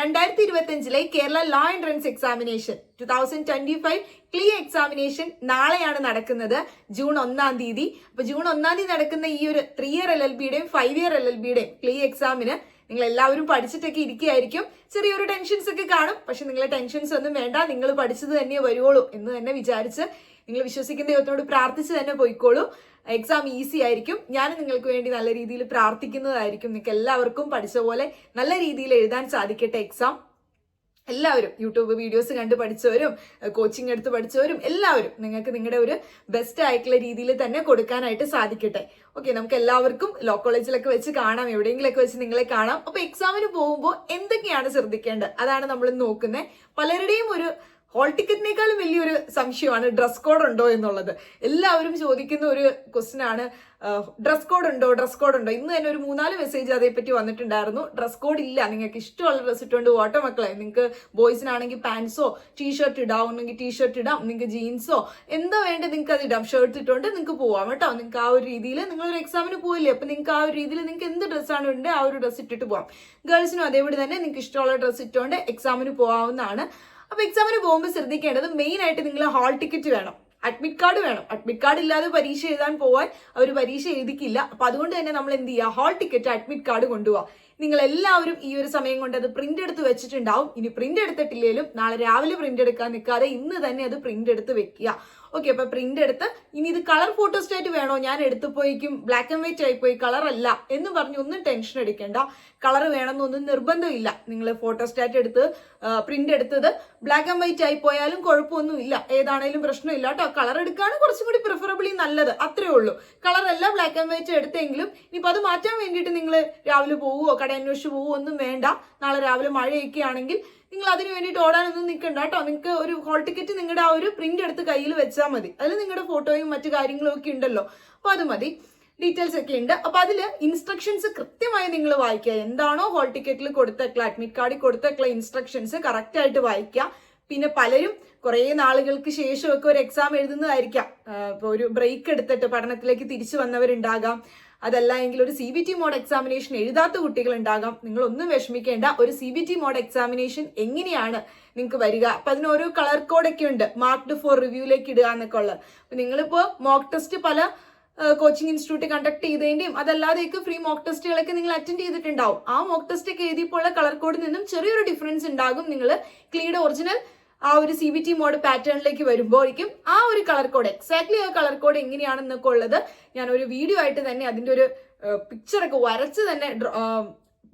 2025 Kerala law entrance examination 2025 clear examination നാളെയാണ് നടക്കുന്നത്, June 1-ാം തീയതി. അപ്പൊ ജൂൺ 1-ാം തീയതി നടക്കുന്ന ഈ ഒരു 3 ഇയർ LLBയുടെയും 5 ഇയർ LLBയുടെയും ക്ലിയർ എക്സാമിന് നിങ്ങൾ എല്ലാവരും പഠിച്ചിട്ടൊക്കെ ഇരിക്കുകയായിരിക്കും. ചെറിയൊരു ടെൻഷൻസ് ഒക്കെ കാണും, പക്ഷെ നിങ്ങളെ ടെൻഷൻസ് ഒന്നും വേണ്ട. നിങ്ങൾ പഠിച്ചത് തന്നെ വരുവുള്ളൂ എന്ന് തന്നെ വിചാരിച്ച് നിങ്ങൾ വിശ്വസിക്കുന്ന ദൈവത്തോട് പ്രാർത്ഥിച്ച് തന്നെ പോയിക്കോളൂ. എക്സാം ഈസി ആയിരിക്കും. ഞാൻ നിങ്ങൾക്ക് വേണ്ടി നല്ല രീതിയിൽ പ്രാർത്ഥിക്കുന്നതായിരിക്കും. നിങ്ങൾക്ക് എല്ലാവർക്കും പഠിച്ച പോലെ നല്ല രീതിയിൽ എഴുതാൻ സാധിക്കട്ടെ എക്സാം. എല്ലാവരും യൂട്യൂബ് വീഡിയോസ് കണ്ട് പഠിച്ചവരും കോച്ചിങ് എടുത്ത് പഠിച്ചവരും എല്ലാവരും നിങ്ങൾക്ക് നിങ്ങളുടെ ഒരു ബെസ്റ്റ് ആയിട്ടുള്ള രീതിയിൽ തന്നെ കൊടുക്കാനായിട്ട് സാധിക്കട്ടെ. ഓക്കെ, നമുക്ക് എല്ലാവർക്കും ലോ കോളേജിലൊക്കെ വെച്ച് കാണാം, എവിടെയെങ്കിലൊക്കെ വെച്ച് നിങ്ങളെ കാണാം. അപ്പൊ എക്സാമിന് പോകുമ്പോൾ എന്തൊക്കെയാണ് ശ്രദ്ധിക്കേണ്ടത് അതാണ് നമ്മൾ നോക്കുന്നത്. പലരുടെയും ഒരു ഹോൾ ടിക്കറ്റിനേക്കാളും വലിയൊരു സംശയമാണ് ഡ്രസ് കോഡ് ഉണ്ടോ എന്നുള്ളത്. എല്ലാവരും ചോദിക്കുന്ന ഒരു ക്വസ്റ്റ്യൻ ആണ്, ഡ്രസ് കോഡ് ഉണ്ടോ. ഇന്ന് തന്നെ ഒരു 3-4 മെസ്സേജ് അതേപ്പറ്റി വന്നിട്ടുണ്ടായിരുന്നു. ഡ്രസ് കോഡ് ഇല്ല, നിങ്ങൾക്ക് ഇഷ്ടമുള്ള ഡ്രസ് ഇട്ടുകൊണ്ട് ഓട്ടോ മക്കളെ. നിങ്ങൾക്ക് ബോയ്സിനാണെങ്കിൽ പാൻസോ ടീഷർട്ട് ഇടാം, ഒന്നെങ്കിൽ ടീഷർട്ട് ഇടാം, നിങ്ങൾക്ക് ജീൻസോ എന്താ വേണ്ടത് നിങ്ങൾക്ക് അത് ഇടാം. ഷർട്ട് ഇട്ടുകൊണ്ട് നിങ്ങൾക്ക് പോവാം കേട്ടോ. നിങ്ങൾക്ക് ആ ഒരു രീതിയിൽ നിങ്ങളൊരു എക്സാമിന് പോയില്ലേ, അപ്പൊ നിങ്ങൾക്ക് ആ ഒരു രീതിയിൽ നിങ്ങൾക്ക് എന്ത് ഡ്രസ്സാണ് ഉണ്ട് ആ ഒരു ഡ്രസ്സ് ഇട്ടിട്ട് പോവാം. ഗേൾസിനും അതേപോലെ തന്നെ നിങ്ങൾക്ക് ഇഷ്ടമുള്ള ഡ്രസ്സ് ഇട്ടുകൊണ്ട് എക്സാമിന് പോകാവുന്നതാണ്. അപ്പൊ എക്സാമിന് പോകുമ്പോൾ ശ്രദ്ധിക്കേണ്ടത് മെയിൻ ആയിട്ട് നിങ്ങൾ ഹാൾ ടിക്കറ്റ് വേണം, അഡ്മിറ്റ് കാർഡ് വേണം. അഡ്മിറ്റ് കാർഡ് ഇല്ലാതെ പരീക്ഷ എഴുതാൻ പോവാൻ അവർ പരീക്ഷ എഴുതിക്കില്ല. അപ്പൊ അതുകൊണ്ട് തന്നെ നമ്മൾ എന്ത് ചെയ്യുക, ഹാൾ ടിക്കറ്റ് അഡ്മിറ്റ് കാർഡ് കൊണ്ടുപോവാ. നിങ്ങൾ എല്ലാവരും ഈ ഒരു സമയം കൊണ്ട് അത് പ്രിന്റ് എടുത്ത് വെച്ചിട്ടുണ്ടാവും. ഇനി പ്രിന്റ് എടുത്തിട്ടില്ലെങ്കിലും നാളെ രാവിലെ പ്രിന്റ് എടുക്കാൻ നിൽക്കാതെ ഇന്ന് തന്നെ അത് പ്രിന്റ് എടുത്ത് വെക്കുക. ഓക്കെ, അപ്പൊ പ്രിന്റ് എടുത്ത് ഇനി ഇത് കളർ ഫോട്ടോസ്റ്റാറ്റ് വേണോ, ഞാൻ എടുത്തുപോയിക്കും ബ്ലാക്ക് ആൻഡ് വൈറ്റ് ആയിപ്പോയി കളർ അല്ല എന്ന് പറഞ്ഞ് ഒന്നും ടെൻഷൻ എടുക്കേണ്ട. കളർ വേണമെന്നൊന്നും നിർബന്ധമില്ല. നിങ്ങൾ ഫോട്ടോസ്റ്റാറ്റ് എടുത്ത് പ്രിന്റ് എടുത്തത് ബ്ലാക്ക് ആൻഡ് വൈറ്റ് ആയി പോയാലും കുഴപ്പമൊന്നുമില്ല, ഏതാണേലും പ്രശ്നമില്ല കേട്ടോ. കളർ എടുക്കുകയാണ് കുറച്ചും കൂടി പ്രിഫറബിളി നല്ലത്, അത്രേ ഉള്ളൂ. കളർ അല്ല ബ്ലാക്ക് ആൻഡ് വൈറ്റ് എടുത്തെങ്കിലും ഇനിയിപ്പോൾ അത് മാറ്റാൻ വേണ്ടിയിട്ട് നിങ്ങൾ രാവിലെ പോവുമോ കട അന്വേഷിച്ച് പോവുമോ ഒന്നും വേണ്ട. നാളെ രാവിലെ മഴയൊക്കെ ആണെങ്കിൽ നിങ്ങൾ അതിന് വേണ്ടിയിട്ട് ഓടാനൊന്നും നിൽക്കണ്ട കേട്ടോ. നിങ്ങൾക്ക് ഒരു ഹോൾ ടിക്കറ്റ് നിങ്ങളുടെ ആ ഒരു പ്രിന്റ് എടുത്ത് കയ്യിൽ വെച്ചാൽ മതി. അതിൽ നിങ്ങളുടെ ഫോട്ടോയും മറ്റു കാര്യങ്ങളും ഒക്കെ ഉണ്ടല്ലോ, അപ്പൊ അത് മതി. ഡീറ്റെയിൽസ് ഒക്കെ ഉണ്ട്. അപ്പൊ അതിൽ ഇൻസ്ട്രക്ഷൻസ് കൃത്യമായി നിങ്ങൾ വായിക്കുക. എന്താണോ ഹോൾ ടിക്കറ്റിൽ കൊടുത്തേക്കുള്ള അഡ്മിറ്റ് കാർഡിൽ കൊടുത്തേക്കുള്ള ഇൻസ്ട്രക്ഷൻസ് കറക്റ്റ് ആയിട്ട് വായിക്കുക. പിന്നെ പലരും കുറെ നാളുകൾക്ക് ശേഷമൊക്കെ ഒരു എക്സാം എഴുതുന്നതായിരിക്കാം. ഇപ്പൊ ഒരു ബ്രേക്ക് എടുത്തിട്ട് പഠനത്തിലേക്ക് തിരിച്ചു വന്നവരുണ്ടാകാം. അതല്ല എങ്കിൽ ഒരു CBT മോഡ് എക്സാമിനേഷൻ എഴുതാത്ത കുട്ടികൾ ഉണ്ടാകാം. നിങ്ങൾ ഒന്നും വിഷമിക്കേണ്ട. ഒരു CBT മോഡ് എക്സാമിനേഷൻ എങ്ങനെയാണ് നിങ്ങൾക്ക് വരിക, അപ്പൊ അതിന് ഓരോ കളർ കോഡൊക്കെ ഉണ്ട്. മാർക്ക്ഡ് ഫോർ റിവ്യൂലേക്ക് ഇടുക എന്നൊക്കെ ഉള്ളത്. അപ്പൊ നിങ്ങളിപ്പോ മോക്ക് ടെസ്റ്റ് പല കോച്ചിങ് ഇൻസ്റ്റിറ്റ്യൂട്ട് കണ്ടക്ട് ചെയ്തതിന്റെയും അതല്ലാതെയൊക്കെ ഫ്രീ മോക്ക് ടെസ്റ്റുകളൊക്കെ നിങ്ങൾ അറ്റൻഡ് ചെയ്തിട്ടുണ്ടാവും. ആ മോക്ക് ടെസ്റ്റ് ഒക്കെ എഴുതിയപ്പോൾ കളർ കോഡിൽ നിന്നും ചെറിയൊരു ഡിഫറൻസ് ഉണ്ടാകും. നിങ്ങൾ ക്ലിയുടെ ഒറിജിനൽ ആ ഒരു CBT മോഡ് പാറ്റേണിലേക്ക് വരുമ്പോഴേക്കും ആ ഒരു കളർ കോഡ് എക്സാക്ട്ലി ആ കളർ കോഡ് എങ്ങനെയാണെന്നൊക്കെ ഉള്ളത് ഞാൻ ഒരു വീഡിയോ ആയിട്ട് തന്നെ അതിന്റെ ഒരു പിക്ചറൊക്കെ വരച്ച് തന്നെ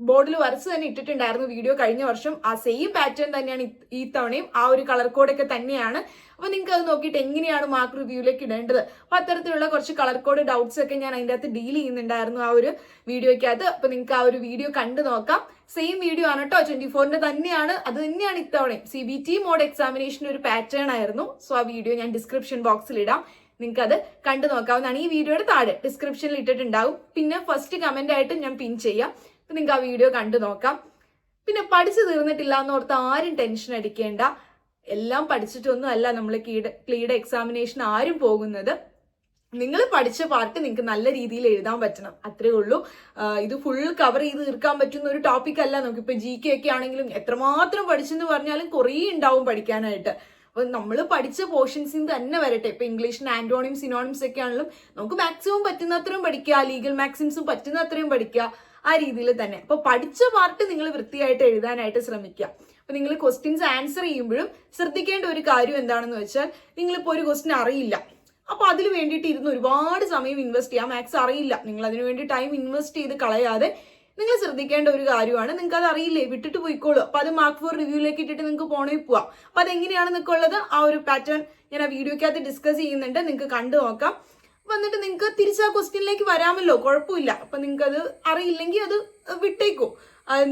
ബോർഡിൽ വരച്ച് തന്നെ ഇട്ടിട്ടുണ്ടായിരുന്നു വീഡിയോ കഴിഞ്ഞ വർഷം. ആ സെയിം പാറ്റേൺ തന്നെയാണ് ഈ തവണയും, ആ ഒരു കളർ കോഡൊക്കെ തന്നെയാണ്. അപ്പൊ നിങ്ങൾക്ക് അത് നോക്കിയിട്ട് എങ്ങനെയാണ് മാർക്ക് റിവ്യൂലേക്ക് ഇടേണ്ടത്, അപ്പൊ അത്തരത്തിലുള്ള കുറച്ച് കളർ കോഡ് ഡൗട്ട്സ് ഒക്കെ ഞാൻ അതിൻ്റെ അകത്ത് ഡീൽ ചെയ്യുന്നുണ്ടായിരുന്നു ആ ഒരു വീഡിയോയ്ക്കകത്ത്. അപ്പൊ നിങ്ങൾക്ക് ആ ഒരു വീഡിയോ കണ്ടു നോക്കാം. സെയിം വീഡിയോ ആണ് കേട്ടോ, 24ന്റെ തന്നെയാണ്. അത് തന്നെയാണ് ഇത്തവണയും CBT മോഡ് എക്സാമിനേഷൻ്റെ ഒരു പാറ്റേൺ ആയിരുന്നു. സോ ആ വീഡിയോ ഞാൻ ഡിസ്ക്രിപ്ഷൻ ബോക്സിൽ ഇടാം, നിങ്ങൾക്ക് അത് കണ്ടു നോക്കാവുന്നതാണ്. ഈ വീഡിയോയുടെ താഴെ ഡിസ്ക്രിപ്ഷനിൽ ഇട്ടിട്ടുണ്ടാവും. പിന്നെ ഫസ്റ്റ് കമന്റ് ആയിട്ട് ഞാൻ പിൻ ചെയ്യാം. അപ്പൊ നിങ്ങൾക്ക് ആ വീഡിയോ കണ്ടു നോക്കാം. പിന്നെ പഠിച്ചു തീർന്നിട്ടില്ല എന്നോർത്ത് ആരും ടെൻഷൻ അടിക്കേണ്ട. എല്ലാം പഠിച്ചിട്ടൊന്നും അല്ല നമ്മൾ ക്ലീയുടെ എക്സാമിനേഷൻ ആരും പോകുന്നത്. നിങ്ങൾ പഠിച്ച പാർട്ട് നിങ്ങൾക്ക് നല്ല രീതിയിൽ എഴുതാൻ പറ്റണം, അത്രേ ഉള്ളൂ. ഇത് ഫുൾ കവർ ചെയ്ത് തീർക്കാൻ പറ്റുന്ന ഒരു ടോപ്പിക് അല്ല. നമുക്കിപ്പോ GK ഒക്കെ ആണെങ്കിലും എത്രമാത്രം പഠിച്ചെന്ന് പറഞ്ഞാലും കുറേ ഉണ്ടാവും പഠിക്കാനായിട്ട്. അപ്പൊ നമ്മൾ പഠിച്ച പോർഷൻസിൽ തന്നെ വരട്ടെ. ഇപ്പൊ ഇംഗ്ലീഷിന് ആന്റോണിംസ് സിനോണിംസ് ഒക്കെ ആണെങ്കിലും നമുക്ക് മാക്സിമം പറ്റുന്ന അത്രയും പഠിക്കുക, ലീഗൽ മാക്സിംസും പറ്റുന്ന അത്രയും പഠിക്കുക, ആ രീതിയിൽ തന്നെ. അപ്പൊ പഠിച്ച പാർട്ട് നിങ്ങൾ വൃത്തിയായിട്ട് എഴുതാനായിട്ട് ശ്രമിക്കുക. അപ്പൊ നിങ്ങൾ ക്വസ്റ്റ്യൻസ് ആൻസർ ചെയ്യുമ്പോഴും ശ്രദ്ധിക്കേണ്ട ഒരു കാര്യം എന്താണെന്ന് വെച്ചാൽ, നിങ്ങളിപ്പോ ഒരു ക്വസ്റ്റ്യൻ അറിയില്ല, അപ്പൊ അതിന് വേണ്ടിയിട്ട് ഇരുന്ന് ഒരുപാട് സമയം ഇൻവെസ്റ്റ് ചെയ്യാം. മാത്സ് അറിയില്ല, നിങ്ങൾ അതിനു വേണ്ടി ടൈം ഇൻവെസ്റ്റ് ചെയ്ത് കളയാതെ നിങ്ങൾ ശ്രദ്ധിക്കേണ്ട ഒരു കാര്യമാണ്. നിങ്ങൾക്ക് അത് അറിയില്ലേ, വിട്ടിട്ട് പോയിക്കോളൂ. അപ്പൊ അത് മാർക്ക് ഫോർ റിവ്യൂലേക്ക് ഇട്ടിട്ട് നിങ്ങൾക്ക് പോണേ പോവാം. അപ്പൊ അതെങ്ങനെയാണെന്നൊക്കെ ഉള്ളത് ആ ഒരു പാറ്റേൺ ഞാൻ ആ വീഡിയോക്കകത്ത് ഡിസ്കസ് ചെയ്യുന്നുണ്ട്, നിങ്ങൾക്ക് കണ്ടു നോക്കാം. വന്നിട്ട് നിങ്ങൾക്ക് തിരിച്ച് ആ ക്വസ്റ്റ്യനിലേക്ക് വരാമല്ലോ, കുഴപ്പമില്ല. അപ്പൊ നിങ്ങൾക്ക് അത് അറിയില്ലെങ്കിൽ അത് വിട്ടേക്കോ.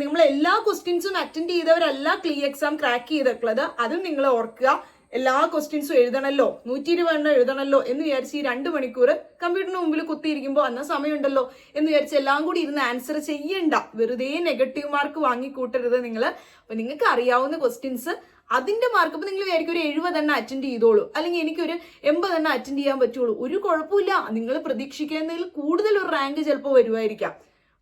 നമ്മൾ എല്ലാ ക്വസ്റ്റ്യൻസും അറ്റൻഡ് ചെയ്തവരല്ല ക്ലിയർ എക്സാം ക്രാക്ക് ചെയ്തിട്ടുള്ളത്, അതും നിങ്ങൾ ഓർക്കുക. എല്ലാ ക്വസ്റ്റ്യൻസും എഴുതണല്ലോ, 120 എഴുതണല്ലോ എന്ന് വിചാരിച്ച് ഈ 2 മണിക്കൂർ കമ്പ്യൂട്ടറിന് മുമ്പിൽ കുത്തിയിരിക്കുമ്പോൾ അന്ന സമയമുണ്ടല്ലോ എന്ന് വിചാരിച്ച് എല്ലാം കൂടി ഇരുന്ന് ആൻസർ ചെയ്യണ്ട. വെറുതെ നെഗറ്റീവ് മാർക്ക് വാങ്ങിക്കൂട്ടരുത് നിങ്ങൾ. അപ്പൊ നിങ്ങൾക്ക് അറിയാവുന്ന ക്വസ്റ്റ്യൻസ് അതിന്റെ മാർക്ക് ഇപ്പൊ നിങ്ങൾ വിചാരിക്കും ഒരു 70 അറ്റൻഡ് ചെയ്തോളൂ, അല്ലെങ്കിൽ എനിക്കൊരു 80 അറ്റൻഡ് ചെയ്യാൻ പറ്റുള്ളൂ. ഒരു കുഴപ്പമില്ല, നിങ്ങൾ പ്രതീക്ഷിക്കുന്നതിൽ കൂടുതൽ ഒരു റാങ്ക് ചിലപ്പോൾ വരുമായിരിക്കാം.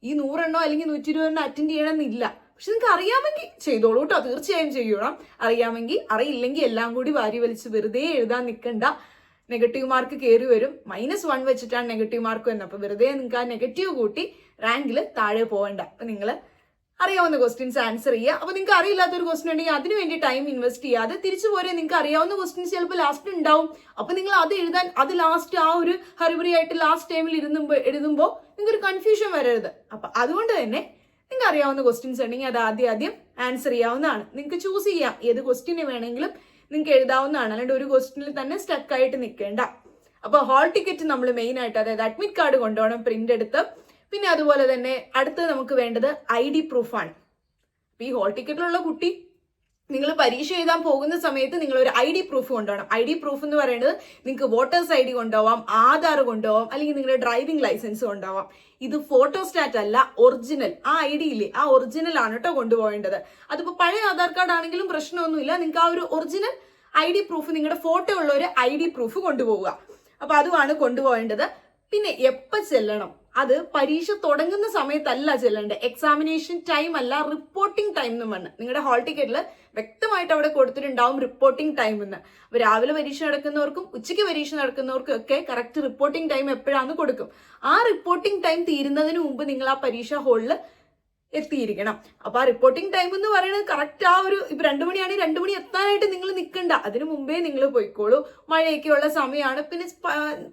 ഈ 100 അല്ലെങ്കിൽ 120 അറ്റൻഡ് ചെയ്യണമെന്നില്ല. പക്ഷെ നിങ്ങൾക്ക് അറിയാമെങ്കിൽ ചെയ്തോളൂ കേട്ടോ, തീർച്ചയായും ചെയ്യണം. അറിയാമെങ്കിൽ, അറിയില്ലെങ്കിൽ എല്ലാം കൂടി വാരി വലിച്ച് വെറുതെ എഴുതാൻ നിൽക്കണ്ട. നെഗറ്റീവ് മാർക്ക് കയറി വരും. -1 വെച്ചിട്ടാണ് നെഗറ്റീവ് മാർക്ക് വരുന്നത്. അപ്പൊ വെറുതെ നിങ്ങൾക്ക് ആ നെഗറ്റീവ് കൂട്ടി റാങ്കിൽ താഴെ പോകണ്ട. അപ്പൊ നിങ്ങൾ അറിയാവുന്ന ക്വസ്റ്റ്യൻസ് ആൻസർ ചെയ്യുക. അപ്പൊ നിങ്ങൾക്ക് അറിയില്ലാത്തൊരു ക്വസ്റ്റ്യൻ ഉണ്ടെങ്കിൽ അതിന് വേണ്ടി ടൈം ഇൻവെസ്റ്റ് ചെയ്യാതെ തിരിച്ചു പോരെ. നിങ്ങൾക്ക് അറിയാവുന്ന ക്വസ്റ്റ്യൻസ് ചിലപ്പോൾ ലാസ്റ്റ് ഉണ്ടാവും. അപ്പൊ നിങ്ങൾ അത് എഴുതാൻ, അത് ലാസ്റ്റ് ആ ഒരു ഹറിബറി ആയിട്ട് ലാസ്റ്റ് ടൈമിൽ എഴുതുമ്പോൾ നിങ്ങൾക്ക് ഒരു കൺഫ്യൂഷൻ വരരുത്. അപ്പൊ അതുകൊണ്ട് തന്നെ നിങ്ങൾക്ക് അറിയാവുന്ന ക്വസ്റ്റ്യൻസ് ഉണ്ടെങ്കിൽ അത് ആദ്യം ആൻസർ ചെയ്യാവുന്നതാണ്. നിങ്ങൾക്ക് ചൂസ് ചെയ്യാം ഏത് ക്വസ്റ്റ്യന് വേണമെങ്കിലും നിങ്ങൾക്ക് എഴുതാവുന്നതാണ്. അല്ലാണ്ട് ഒരു ക്വസ്റ്റ്യനിൽ തന്നെ സ്റ്റക്ക് ആയിട്ട് നിൽക്കേണ്ട. അപ്പൊ ഹാൾ ടിക്കറ്റ് നമ്മൾ മെയിൻ ആയിട്ട്, അതായത് അഡ്മിറ്റ് കാർഡ് കൊണ്ടുപോകണം പ്രിന്റ് എടുത്ത്. പിന്നെ അതുപോലെ തന്നെ അടുത്ത് നമുക്ക് വേണ്ടത് ID പ്രൂഫാണ്. അപ്പൊ ഈ ഹാൾ ടിക്കറ്റിലുള്ള കുട്ടി നിങ്ങൾ പരീക്ഷ എഴുതാൻ പോകുന്ന സമയത്ത് നിങ്ങൾ ഒരു ID പ്രൂഫ് കൊണ്ടുപോകണം. ID പ്രൂഫ് എന്ന് പറയുന്നത് നിങ്ങൾക്ക് വോട്ടേഴ്സ് ID കൊണ്ടുപോവാം, ആധാർ കൊണ്ടുപോവാം, അല്ലെങ്കിൽ നിങ്ങളുടെ ഡ്രൈവിംഗ് ലൈസൻസ് കൊണ്ടുപോവാം. ഇത് ഫോട്ടോസ്റ്റാറ്റ് അല്ല, ഒറിജിനൽ. ആ ID ഇല്ലേ, ആ ഒറിജിനൽ ആണ് കേട്ടോ കൊണ്ടുപോകേണ്ടത്. അതിപ്പോ പഴയ ആധാർ കാർഡ് ആണെങ്കിലും പ്രശ്നമൊന്നുമില്ല. നിങ്ങൾക്ക് ആ ഒരു ഒറിജിനൽ ID പ്രൂഫ്, നിങ്ങളുടെ ഫോട്ടോ ഉള്ള ഒരു ID പ്രൂഫ് കൊണ്ടുപോവുക. അപ്പൊ അതുമാണ് കൊണ്ടുപോകേണ്ടത്. പിന്നെ എപ്പോൾ ചെല്ലണം, അത് പരീക്ഷ തുടങ്ങുന്ന സമയത്തല്ല ചെല്ലേണ്ടത്. എക്സാമിനേഷൻ ടൈം അല്ല, റിപ്പോർട്ടിംഗ് ടൈം എന്ന് പറഞ്ഞ് നിങ്ങളുടെ ഹാൾ ടിക്കറ്റിൽ വ്യക്തമായിട്ട് അവിടെ കൊടുത്തിട്ടുണ്ടാവും റിപ്പോർട്ടിംഗ് ടൈം എന്ന്. അപ്പൊ രാവിലെ പരീക്ഷ നടക്കുന്നവർക്കും ഉച്ചയ്ക്ക് പരീക്ഷ നടക്കുന്നവർക്കും ഒക്കെ കറക്റ്റ് റിപ്പോർട്ടിംഗ് ടൈം എപ്പോഴാണെന്ന് കൊടുക്കും. ആ റിപ്പോർട്ടിംഗ് ടൈം തീരുന്നതിന് മുമ്പ് നിങ്ങൾ ആ പരീക്ഷാ ഹാളിൽ എത്തിയിരിക്കണം. അപ്പൊ ആ റിപ്പോർട്ടിംഗ് ടൈം എന്ന് പറയുന്നത് കറക്റ്റ് ആ ഒരു, ഇപ്പൊ 2 മണിയാണെങ്കിൽ 2 മണി എത്താനായിട്ട് നിങ്ങൾ നിൽക്കണ്ട, അതിനു മുമ്പേ നിങ്ങൾ പോയിക്കോളൂ. മഴയൊക്കെയുള്ള സമയമാണ്. പിന്നെ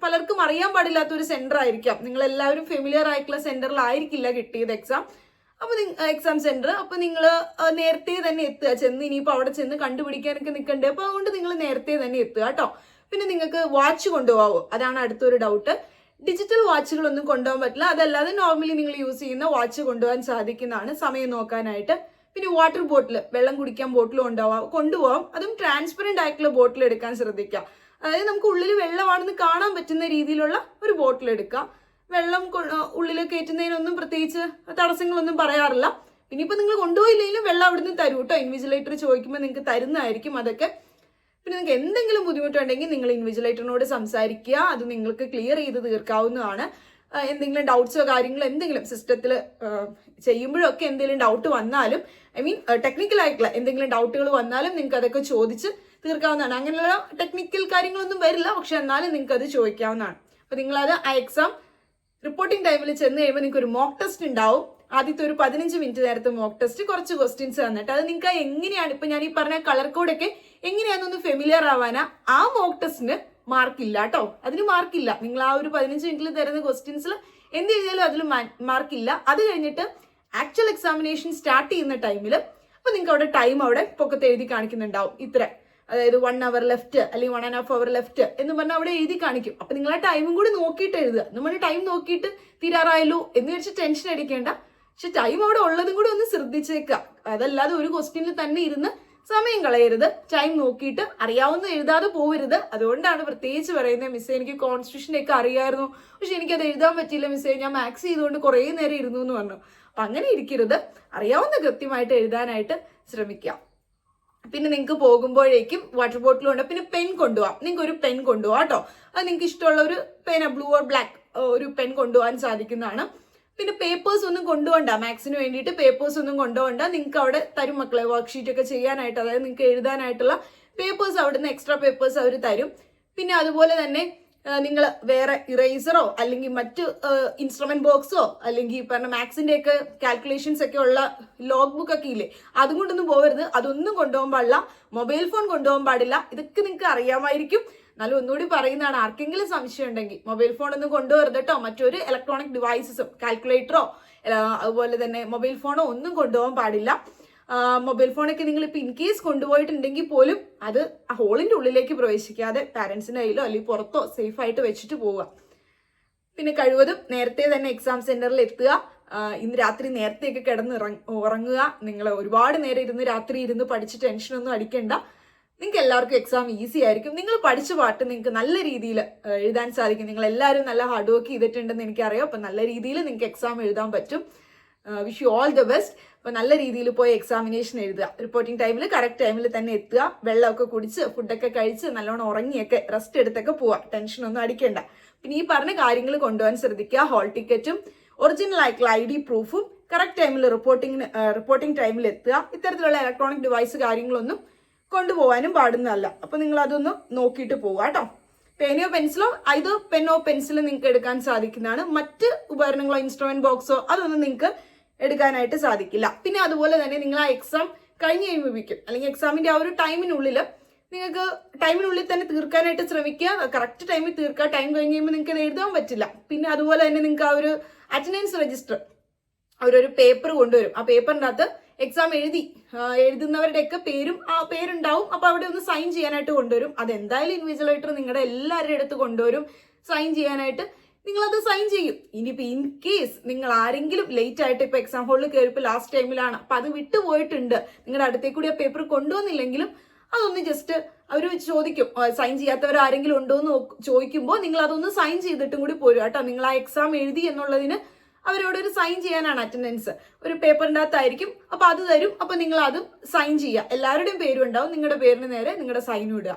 പലർക്കും അറിയാൻ പാടില്ലാത്ത ഒരു സെന്റർ ആയിരിക്കാം, നിങ്ങൾ എല്ലാവരും ഫെമിലിയർ ആയിട്ടുള്ള സെന്ററിലായിരിക്കില്ല കിട്ടിയത് എക്സാം. അപ്പൊ എക്സാം സെന്റർ, അപ്പൊ നിങ്ങൾ നേരത്തെ തന്നെ എത്തുക. ചെന്ന് ഇനിയിപ്പോ അവിടെ ചെന്ന് കണ്ടുപിടിക്കാനൊക്കെ നിൽക്കണ്ടേ. അപ്പൊ അതുകൊണ്ട് നിങ്ങൾ നേരത്തെ തന്നെ എത്തുക കേട്ടോ. പിന്നെ നിങ്ങൾക്ക് വാച്ച് കൊണ്ടുപോകാവോ, അതാണ് അടുത്തൊരു ഡൗട്ട്. ഡിജിറ്റൽ വാച്ചുകളൊന്നും കൊണ്ടുപോകാൻ പറ്റില്ല. അതല്ലാതെ നോർമലി നിങ്ങൾ യൂസ് ചെയ്യുന്ന വാച്ച് കൊണ്ടുപോകാൻ സാധിക്കുന്നതാണ് സമയം നോക്കാനായിട്ട്. പിന്നെ വാട്ടർ ബോട്ടിൽ, വെള്ളം കുടിക്കാൻ ബോട്ടിൽ കൊണ്ടുപോകാം. അതും ട്രാൻസ്പെറന്റ് ആയിട്ടുള്ള ബോട്ടിൽ എടുക്കാൻ ശ്രദ്ധിക്കുക. അതായത് നമുക്ക് ഉള്ളിൽ വെള്ളമാണെന്ന് കാണാൻ പറ്റുന്ന രീതിയിലുള്ള ഒരു ബോട്ടിൽ എടുക്കുക. വെള്ളം ഉള്ളിൽ കയറ്റുന്നതിനൊന്നും പ്രത്യേകിച്ച് തടസ്സങ്ങളൊന്നും പറയാറില്ല. പിന്നെ ഇപ്പൊ നിങ്ങൾ കൊണ്ടുപോയില്ലെങ്കിലും വെള്ളം അവിടുന്ന് തരും കേട്ടോ. ഇൻവിജിലേറ്റർ ചോദിക്കുമ്പോൾ നിങ്ങൾക്ക് തരുന്നതായിരിക്കും അതൊക്കെ. പിന്നെ നിങ്ങൾക്ക് എന്തെങ്കിലും ബുദ്ധിമുട്ടുണ്ടെങ്കിൽ നിങ്ങൾ ഇൻവിജിലേറ്ററിനോട് സംസാരിക്കുക. അത് നിങ്ങൾക്ക് ക്ലിയർ ചെയ്ത് തീർക്കാവുന്നതാണ്. എന്തെങ്കിലും ഡൗട്ട്സോ കാര്യങ്ങളോ എന്തെങ്കിലും സിസ്റ്റത്തിൽ ചെയ്യുമ്പോഴൊക്കെ എന്തെങ്കിലും ഡൗട്ട് വന്നാലും, ഐ മീൻ ടെക്നിക്കൽ ആയിട്ടുള്ള എന്തെങ്കിലും ഡൗട്ടുകൾ വന്നാലും നിങ്ങൾക്ക് അതൊക്കെ ചോദിച്ച് തീർക്കാവുന്നതാണ്. അങ്ങനെയുള്ള ടെക്നിക്കൽ കാര്യങ്ങളൊന്നും വരില്ല, പക്ഷെ എന്നാലും നിങ്ങൾക്ക് അത് ചോദിക്കാവുന്നതാണ്. അപ്പൊ നിങ്ങളത് ആ എക്സാം റിപ്പോർട്ടിംഗ് ടൈമിൽ ചെന്ന് കഴിയുമ്പോൾ നിങ്ങൾക്ക് ഒരു മോക്ക് ടെസ്റ്റ് ഉണ്ടാവും. ആദ്യത്തെ ഒരു 15 മിനിറ്റ് നേരത്തെ മോക്ക് ടെസ്റ്റ്, കുറച്ച് ക്വസ്റ്റ്യൻസ് തന്നിട്ട് അത് നിങ്ങൾക്ക് എങ്ങനെയാണ്, ഇപ്പൊ ഞാൻ ഈ പറഞ്ഞ കളർ കോഡൊക്കെ എങ്ങനെയാണെന്നൊന്ന് ഫെമിലിയർ ആവാനാ. ആ മോക്ക് ടെസ്റ്റിന് മാർക്കില്ല കേട്ടോ, അതിന് മാർക്കില്ല. നിങ്ങൾ ആ ഒരു 15 മിനിറ്റിൽ തരുന്ന ക്വസ്റ്റ്യൻസിൽ എന്ത് ചെയ്താലും അതിൽ മാർക്കില്ല. അത് കഴിഞ്ഞിട്ട് ആക്ച്വൽ എക്സാമിനേഷൻ സ്റ്റാർട്ട് ചെയ്യുന്ന ടൈമിൽ അപ്പൊ നിങ്ങൾക്ക് അവിടെ ടൈം അവിടെ പൊക്കത്ത് എഴുതി കാണിക്കുന്നുണ്ടാവും ഇത്ര, അതായത് 1 hour ലെഫ്റ്റ് അല്ലെങ്കിൽ 1.5 hour ലെഫ്റ്റ് എന്ന് പറഞ്ഞാൽ അവിടെ എഴുതി കാണിക്കും. അപ്പൊ നിങ്ങൾ ആ ടൈമും കൂടി നോക്കിയിട്ട് എഴുതുക. നമ്മൾ ടൈം നോക്കിയിട്ട് തീരാറായല്ലോ എന്ന് വെച്ച് ടെൻഷൻ അടിക്കേണ്ട. പക്ഷെ ടൈം അവിടെ ഉള്ളതും കൂടി ഒന്ന് ശ്രദ്ധിച്ചേക്കുക. അതല്ലാതെ ഒരു ക്വസ്റ്റ്യനിൽ തന്നെ ഇരുന്ന് സമയം കളയരുത്. ടൈം നോക്കിയിട്ട് അറിയാവുന്ന എഴുതാതെ പോകരുത്. അതുകൊണ്ടാണ് പ്രത്യേകിച്ച് പറയുന്നത്, മിസ്സേ എനിക്ക് കോൺസ്റ്റിറ്റ്യൂഷനൊക്കെ അറിയാമായിരുന്നു, പക്ഷെ എനിക്കത് എഴുതാൻ പറ്റിയില്ല മിസ്സേ, ഞാൻ മാത്സ് ചെയ്തുകൊണ്ട് കുറേ നേരം ഇരുന്നു എന്ന് പറഞ്ഞു. അപ്പൊ അങ്ങനെ ഇരിക്കരുത്. അറിയാവുന്ന കൃത്യമായിട്ട് എഴുതാനായിട്ട് ശ്രമിക്കാം. പിന്നെ നിങ്ങൾക്ക് പോകുമ്പോഴേക്കും വാട്ടർ ബോട്ടിലും ഉണ്ട്. പിന്നെ പെൻ കൊണ്ടുപോകാം. നിങ്ങൾക്ക് ഒരു പെൻ കൊണ്ടുപോകാം കേട്ടോ. അത് നിങ്ങൾക്ക് ഇഷ്ടമുള്ള ഒരു പെൻ, ബ്ലൂ ഓർ ബ്ലാക്ക് ഒരു പെൻ കൊണ്ടുപോകാൻ സാധിക്കുന്നതാണ്. പിന്നെ പേപ്പേഴ്സ് ഒന്നും കൊണ്ടുപോകണ്ട, മാത്സിന് വേണ്ടിയിട്ട് പേപ്പേഴ്സ് ഒന്നും കൊണ്ടുപോകണ്ട. നിങ്ങൾക്ക് അവിടെ തരും മക്കളെ വർക്ക്ഷീറ്റ് ഒക്കെ ചെയ്യാനായിട്ട്, അതായത് നിങ്ങൾക്ക് എഴുതാനായിട്ടുള്ള പേപ്പേഴ്സ് അവിടുന്ന് എക്സ്ട്രാ പേപ്പേഴ്സ് അവർ തരും. പിന്നെ അതുപോലെ തന്നെ നിങ്ങൾ വേറെ ഇറേസറോ അല്ലെങ്കിൽ മറ്റ് ഇൻസ്ട്രുമെന്റ് ബോക്സോ അല്ലെങ്കിൽ പറഞ്ഞ മാത്സിന്റെ ഒക്കെ കാൽക്കുലേഷൻസ് ഒക്കെ ഉള്ള ലോഗ് ബുക്ക് ഒക്കെ ഇല്ലേ, അതും കൊണ്ടൊന്നും പോകരുത്. അതൊന്നും കൊണ്ടുപോകാൻ പാടില്ല. മൊബൈൽ ഫോൺ കൊണ്ടുപോകാൻ പാടില്ല. ഇതൊക്കെ നിങ്ങൾക്ക് അറിയാമായിരിക്കും, എന്നാലും ഒന്നുകൂടി പറയുന്നതാണ്. ആർക്കെങ്കിലും സംശയം ഉണ്ടെങ്കിൽ മൊബൈൽ ഫോൺ ഒന്നും കൊണ്ടുപോകരുത് കേട്ടോ. മറ്റൊരു ഇലക്ട്രോണിക് ഡിവൈസസും കാൽക്കുലേറ്ററോ അതുപോലെ തന്നെ മൊബൈൽ ഫോണോ ഒന്നും കൊണ്ടുപോകാൻ പാടില്ല. മൊബൈൽ ഫോണൊക്കെ നിങ്ങൾ ഇപ്പൊ ഇൻ കേസ് കൊണ്ടുപോയിട്ടുണ്ടെങ്കിൽ പോലും അത് ആ ഹോളിന്റെ ഉള്ളിലേക്ക് പ്രവേശിക്കാതെ പാരന്റ്സിന്റെ കയ്യിലോ അല്ലെങ്കിൽ പുറത്തോ സേഫ് ആയിട്ട് വെച്ചിട്ട് പോവുക. പിന്നെ കഴിവതും നേരത്തെ തന്നെ എക്സാം സെന്ററിൽ എത്തുക. ഇന്ന് രാത്രി നേരത്തെയൊക്കെ കിടന്ന് ഉറങ്ങുക. നിങ്ങൾ ഒരുപാട് നേരം രാത്രി ഇരുന്ന് പഠിച്ച് ടെൻഷനൊന്നും അടിക്കണ്ട. നിങ്ങൾക്ക് എല്ലാവർക്കും എക്സാം ഈസി ആയിരിക്കും. നിങ്ങൾ പഠിച്ച പാട്ട് നിങ്ങൾക്ക് നല്ല രീതിയിൽ എഴുതാൻ സാധിക്കും. നിങ്ങൾ എല്ലാവരും നല്ല ഹാർഡ് വർക്ക് ചെയ്തിട്ടുണ്ടെന്ന് എനിക്കറിയാം. അപ്പം നല്ല രീതിയിൽ നിങ്ങൾക്ക് എക്സാം എഴുതാൻ പറ്റും. Wish you all the best. അപ്പോൾ നല്ല രീതിയിൽ പോയി എക്സാമിനേഷൻ എഴുതുക. റിപ്പോർട്ടിംഗ് ടൈമിൽ കറക്റ്റ് ടൈമിൽ തന്നെ എത്തുക. വെള്ളമൊക്കെ കുടിച്ച് ഫുഡൊക്കെ കഴിച്ച് നല്ലോണം ഉറങ്ങിയൊക്കെ റെസ്റ്റ് എടുത്തൊക്കെ പോവുക. ടെൻഷനൊന്നും അടിക്കേണ്ട. പിന്നെ ഈ പറഞ്ഞ കാര്യങ്ങൾ കൊണ്ടുപോകാൻ ശ്രദ്ധിക്കുക. ഹാൾ ടിക്കറ്റും ഒറിജിനൽ ആയിട്ടുള്ള ID പ്രൂഫും കറക്റ്റ് ടൈമിൽ റിപ്പോർട്ടിംഗ് ടൈമിൽ എത്തുക. ഇത്തരത്തിലുള്ള ഇലക്ട്രോണിക് ഡിവൈസ് കാര്യങ്ങളൊന്നും കൊണ്ടുപോകാനും പാടുന്നതല്ല. അപ്പൊ നിങ്ങൾ അതൊന്ന് നോക്കിയിട്ട് പോവുക കേട്ടോ. പേനയോ പെൻസിലോ ഇത് പെന്നോ പെൻസിലോ നിങ്ങൾക്ക് എടുക്കാൻ സാധിക്കുന്നതാണ്. മറ്റ് ഉപകരണങ്ങളോ ഇൻസ്ട്രുമെന്റ് ബോക്സോ അതൊന്നും നിങ്ങൾക്ക് എടുക്കാനായിട്ട് സാധിക്കില്ല. പിന്നെ അതുപോലെ തന്നെ നിങ്ങൾ ആ എക്സാം കഴിഞ്ഞ് കഴിയുമ്പോഴേക്കും അല്ലെങ്കിൽ എക്സാമിന്റെ ആ ഒരു ടൈമിനുള്ളിൽ നിങ്ങൾക്ക് ടൈമിനുള്ളിൽ തന്നെ തീർക്കാനായിട്ട് ശ്രമിക്കുക. കറക്റ്റ് ടൈമിൽ തീർക്കുക. ടൈം കഴിഞ്ഞ് കഴിയുമ്പോൾ നിങ്ങൾക്ക് അത് എഴുതാൻ പറ്റില്ല. പിന്നെ അതുപോലെ തന്നെ നിങ്ങൾക്ക് ആ ഒരു അറ്റൻഡൻസ് രജിസ്റ്റർ അവരൊരു പേപ്പർ കൊണ്ടുവരും. ആ പേപ്പറിൻ്റെ അകത്ത് എക്സാം എഴുതുന്നവരുടെയൊക്കെ പേരും ആ പേരുണ്ടാവും. അപ്പൊ അവിടെ ഒന്ന് സൈൻ ചെയ്യാനായിട്ട് കൊണ്ടുവരും. അതെന്തായാലും ഇൻവിജിലേറ്റർ നിങ്ങളുടെ എല്ലാവരുടെ അടുത്ത് കൊണ്ടുവരും സൈൻ ചെയ്യാനായിട്ട്. നിങ്ങളത് സൈൻ ചെയ്യും. ഇനിയിപ്പോ ഇൻ കേസ് നിങ്ങൾ ആരെങ്കിലും ലേറ്റ് ആയിട്ട് ഇപ്പൊ എക്സാം ഹോളിൽ കയറിപ്പോ ലാസ്റ്റ് ടൈമിലാണ് അപ്പൊ അത് വിട്ടുപോയിട്ടുണ്ട്, നിങ്ങളുടെ അടുത്തേക്ക് കൂടി ആ പേപ്പർ കൊണ്ടുവന്നില്ലെങ്കിലും അതൊന്ന് ജസ്റ്റ് അവർ ചോദിക്കും സൈൻ ചെയ്യാത്തവർ ആരെങ്കിലും ഉണ്ടോ എന്ന് ചോദിക്കുമ്പോൾ നിങ്ങൾ അതൊന്ന് സൈൻ ചെയ്തിട്ടും കൂടി പോരും കേട്ടോ. നിങ്ങൾ ആ എക്സാം എഴുതി എന്നുള്ളതിന് അവരോട് ഒരു സൈൻ ചെയ്യാനാണ് അറ്റൻഡൻസ്. ഒരു പേപ്പറിൻ്റെ അകത്തായിരിക്കും. അപ്പൊ അത് തരും. അപ്പൊ നിങ്ങൾ അതും സൈൻ ചെയ്യുക. എല്ലാവരുടെയും പേരും ഉണ്ടാവും. നിങ്ങളുടെ പേരിന് നേരെ നിങ്ങളുടെ സൈനും ഇടുക.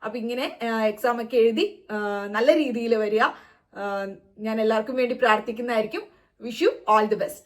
അപ്പൊ ഇങ്ങനെ എക്സാം ഒക്കെ എഴുതി നല്ല രീതിയിൽ വരിക. ഞാൻ എല്ലാവർക്കും വേണ്ടി പ്രാർത്ഥിക്കുന്നതായിരിക്കും. Wish you all the best.